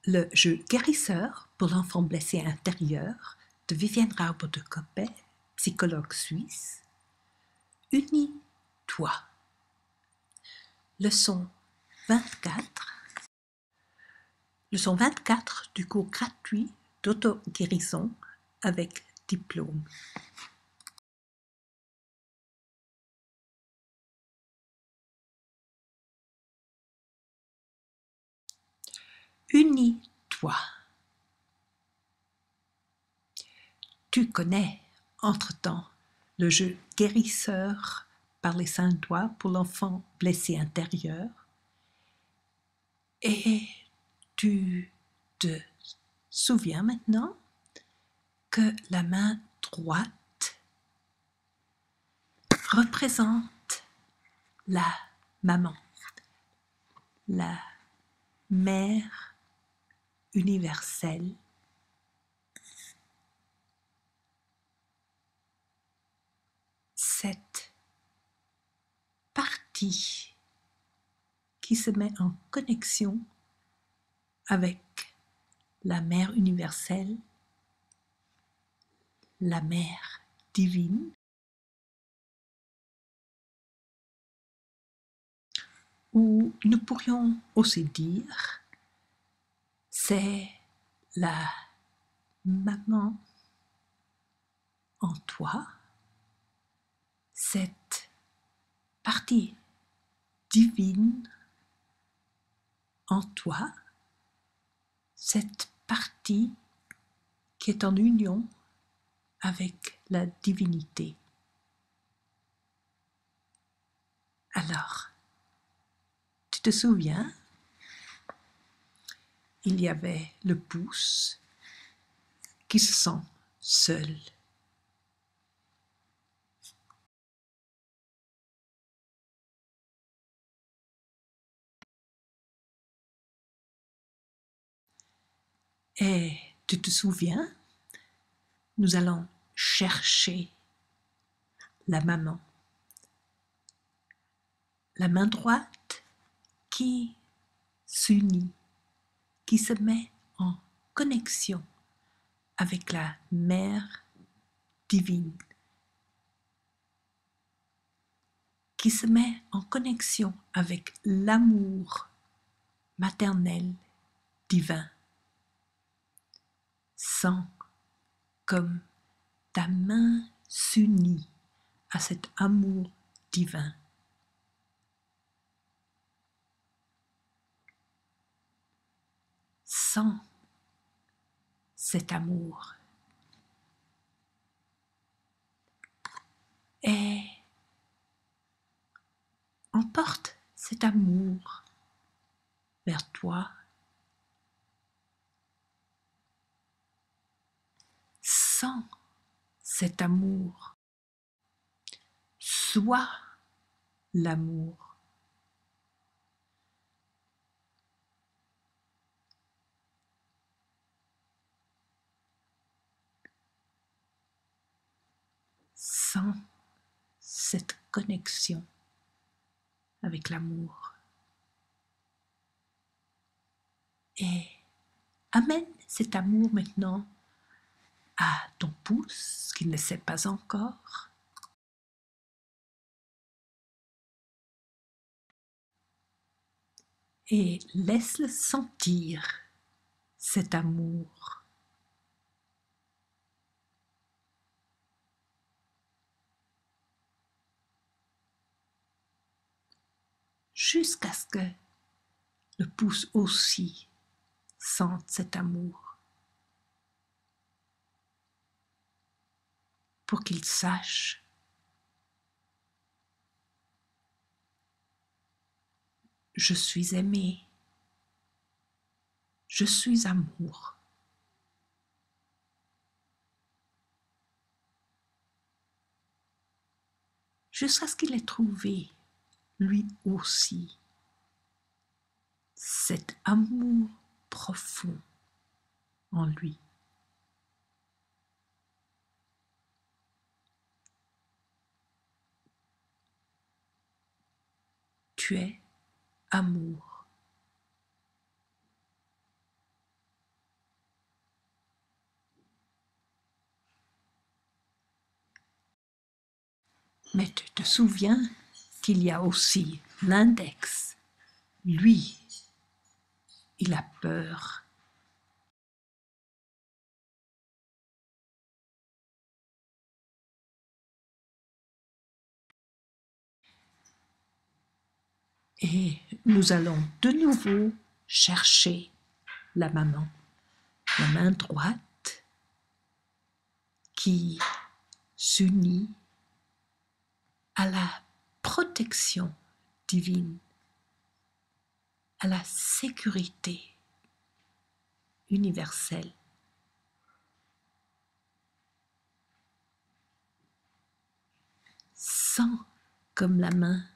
Le jeu guérisseur pour l'enfant blessé intérieur de Viviane Rauber de Coppet, psychologue suisse. Unis-toi. Leçon 24. Leçon 24 du cours gratuit d'auto-guérison avec diplôme. Unis-toi. Tu connais, entre-temps, le jeu guérisseur par les 5 doigts pour l'enfant blessé intérieur. Et tu te souviens maintenant que la main droite représente la maman, la mère universelle, cette partie qui se met en connexion avec la mère universelle, la mère divine, ou nous pourrions aussi dire c'est la maman en toi, cette partie divine en toi, cette partie qui est en union avec la divinité. Alors, tu te souviens, il y avait le pouce qui se sent seul. Et tu te souviens, nous allons chercher la maman. La main droite qui s'unit, qui se met en connexion avec la mère divine, qui se met en connexion avec l'amour maternel divin. Sens comme ta main s'unit à cet amour divin. Sens cet amour. Et emporte cet amour vers toi. Sens cet amour. Sois l'amour. Sens cette connexion avec l'amour. Et amène cet amour maintenant à ton pouce, qui ne le sait pas encore. Et laisse-le sentir, cet amour. Jusqu'à ce que le pouce aussi sente cet amour. Pour qu'il sache je suis aimé, je suis amour. Jusqu'à ce qu'il ait trouvé, lui aussi, cet amour profond en lui. Tu es amour. Mais tu te souviens qu'il y a aussi l'index. Lui, il a peur. Et nous allons de nouveau chercher la maman. La main droite qui s'unit à la protection divine, à la sécurité universelle. Sens comme la main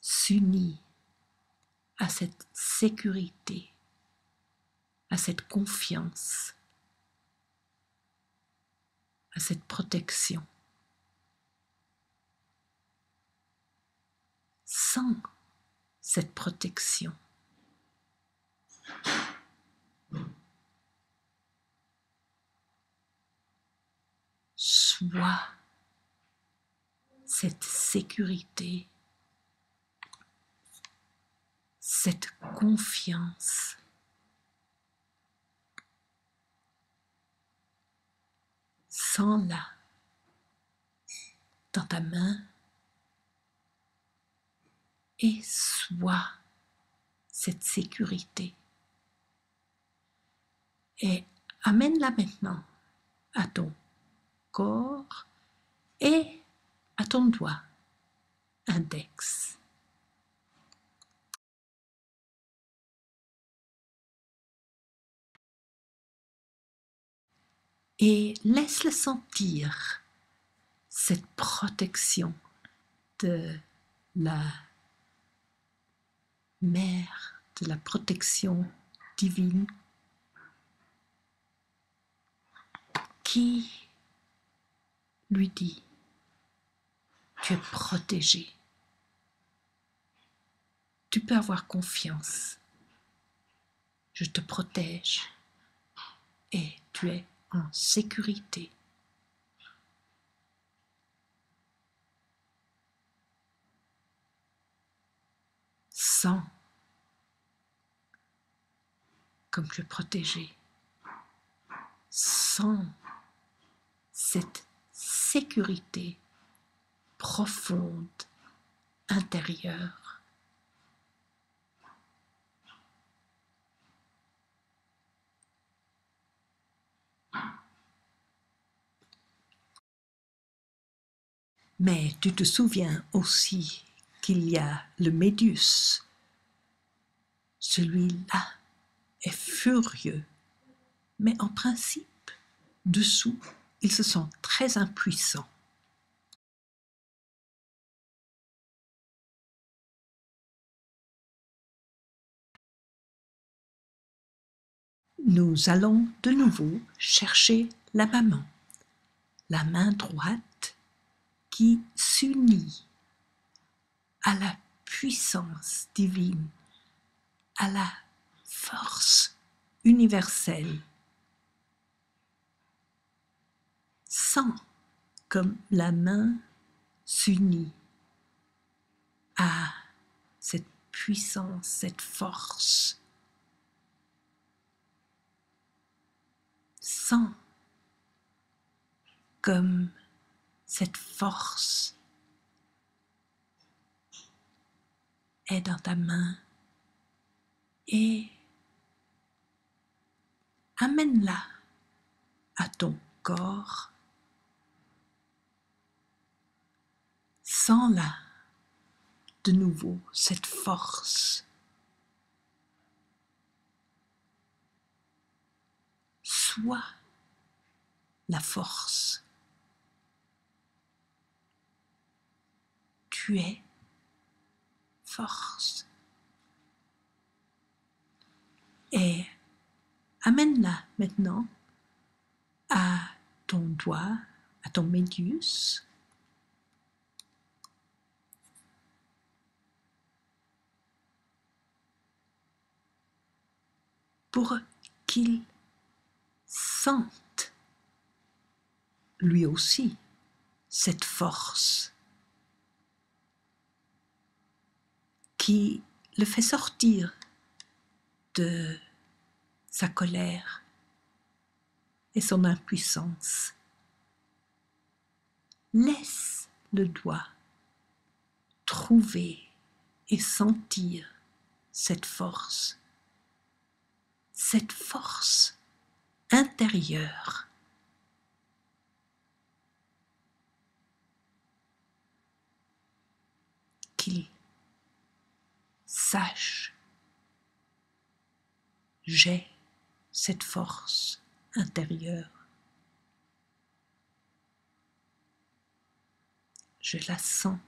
s'unit à cette sécurité, à cette confiance, à cette protection. Sens cette protection. Sois cette sécurité, cette confiance. Sens-la dans ta main et sois cette sécurité. Et amène-la maintenant à ton corps et à ton doigt index. Et laisse-le sentir, cette protection de la mère, de la protection divine qui lui dit, tu es protégé, tu peux avoir confiance, je te protège et tu es en sécurité. Sens comme tu es protégé. Sens cette sécurité profonde, intérieure. Mais tu te souviens aussi qu'il y a le Médius. Celui-là est furieux, mais en principe, dessous, il se sent très impuissant. Nous allons de nouveau chercher la main droite qui s'unit à la puissance divine, à la force universelle. Sens comme la main s'unit à cette puissance, cette force. Sens comme cette force est dans ta main et amène-la à ton corps. Sens-la de nouveau, cette force. Sois la force. Tu es force. Et amène-la maintenant à ton doigt, à ton médius. Pour qu'il sente lui aussi cette force qui le fait sortir de sa colère et son impuissance. Laisse le doigt trouver et sentir cette force intérieure qu'il sache, j'ai cette force intérieure. Je la sens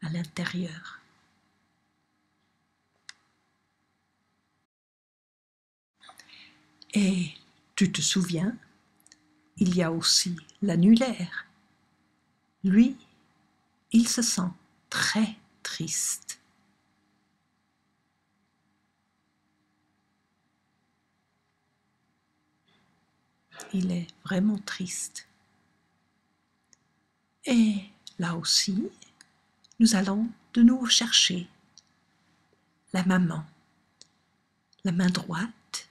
à l'intérieur. Et tu te souviens, il y a aussi l'annulaire. Lui, il se sent très triste. Il est vraiment triste. Et là aussi, nous allons de nouveau chercher la main droite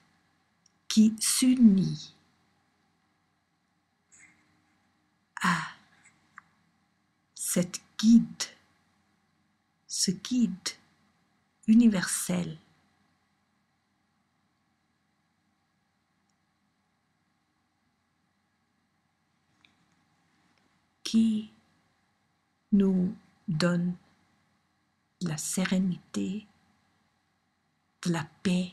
qui s'unit à ce guide universel qui nous donne la sérénité, de la paix,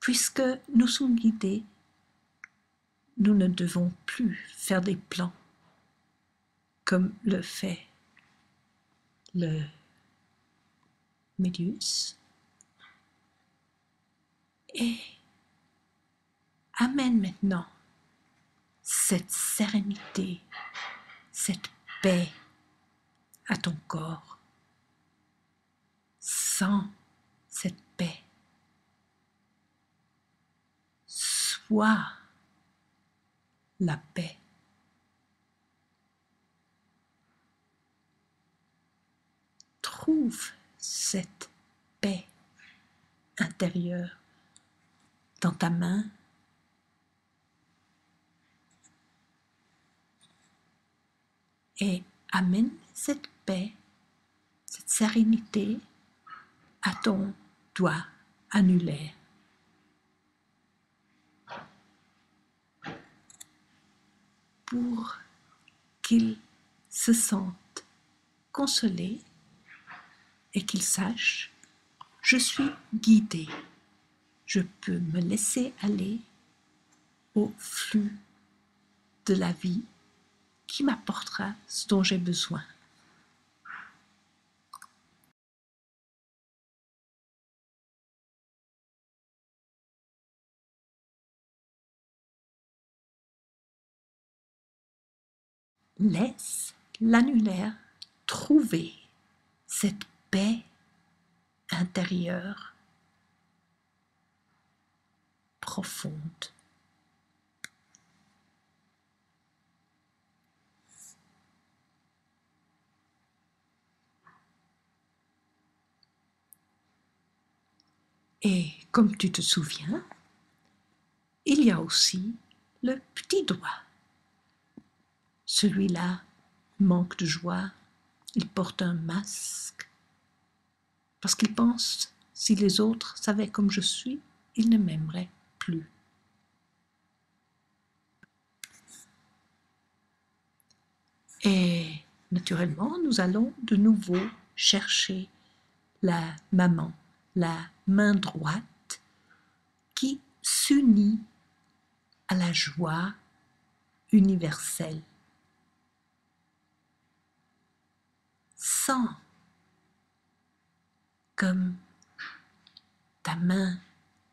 puisque nous sommes guidés, nous ne devons plus faire des plans comme le fait le Médius et amène maintenant cette sérénité, cette paix à ton corps. Sens cette paix. Sois la paix. Trouve cette paix intérieure dans ta main. Et amène cette paix, cette sérénité à ton doigt annulaire. Pour qu'il se sente consolé et qu'il sache, je suis guidé, je peux me laisser aller au flux de la vie qui m'apportera ce dont j'ai besoin. Laisse l'annulaire trouver cette paix intérieure profonde. Et comme tu te souviens, il y a aussi le petit doigt. Celui-là manque de joie, il porte un masque, parce qu'il pense, si les autres savaient comme je suis, ils ne m'aimeraient plus. Et naturellement, nous allons de nouveau chercher la main droite qui s'unit à la joie universelle. Sens comme ta main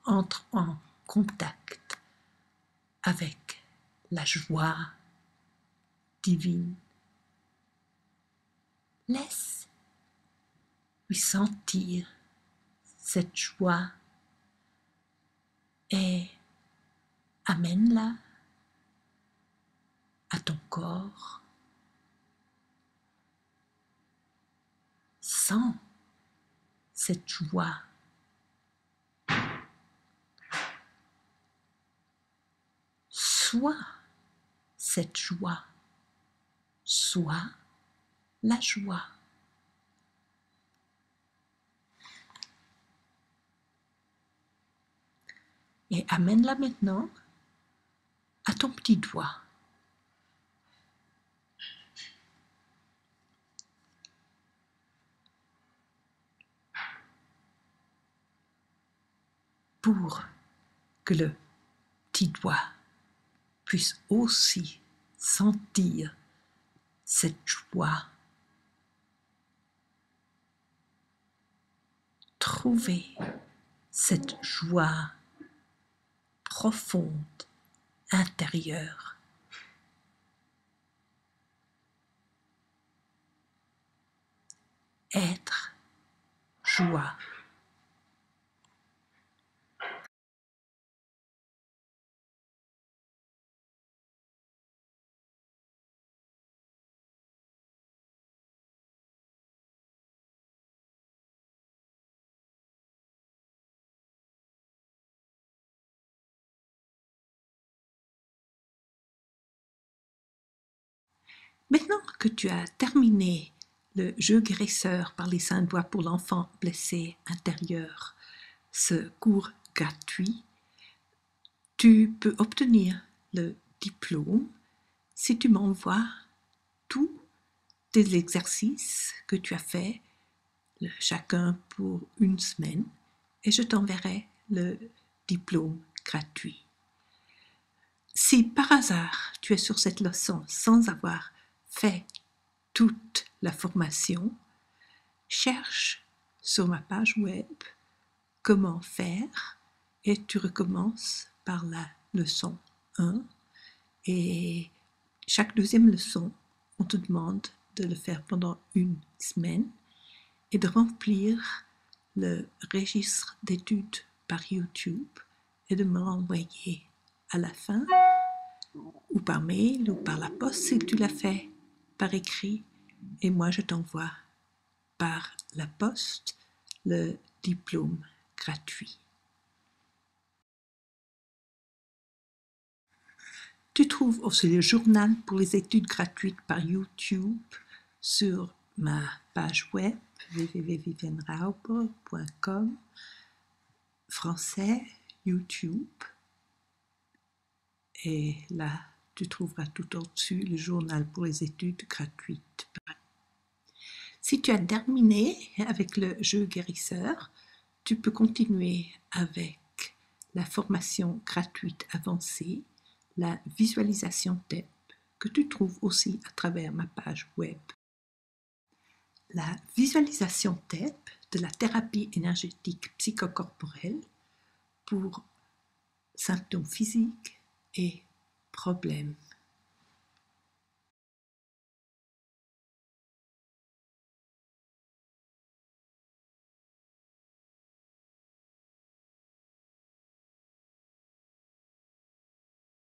entre en contact avec la joie divine. Laisse lui sentir cette joie et amène-la à ton corps. Sens cette joie. Sois cette joie. Sois la joie. Et amène-la maintenant à ton petit doigt. Pour que le petit doigt puisse aussi sentir cette joie. Trouver cette joie profonde, intérieure. Être joie. Maintenant que tu as terminé le jeu guérisseur par les 5 doigts pour l'enfant blessé intérieur, ce cours gratuit, tu peux obtenir le diplôme si tu m'envoies tous tes exercices que tu as faits, chacun pour une semaine, et je t'enverrai le diplôme gratuit. Si par hasard tu es sur cette leçon sans avoir fait toute la formation, cherche sur ma page web comment faire et tu recommences par la leçon 1 et chaque deuxième leçon, on te demande de le faire pendant une semaine et de remplir le registre d'études par YouTube et de me l'envoyer à la fin ou par mail ou par la poste si tu l'as fait par écrit et moi je t'envoie par la poste le diplôme gratuit. Tu trouves aussi le journal pour les études gratuites par YouTube sur ma page web www.vivienrauber.com français YouTube et là tu trouveras tout au-dessus le journal pour les études gratuites. Si tu as terminé avec le jeu guérisseur, tu peux continuer avec la formation gratuite avancée, la visualisation TEP, que tu trouves aussi à travers ma page web. La visualisation TEP de la thérapie énergétique psychocorporelle pour symptômes physiques et problèmes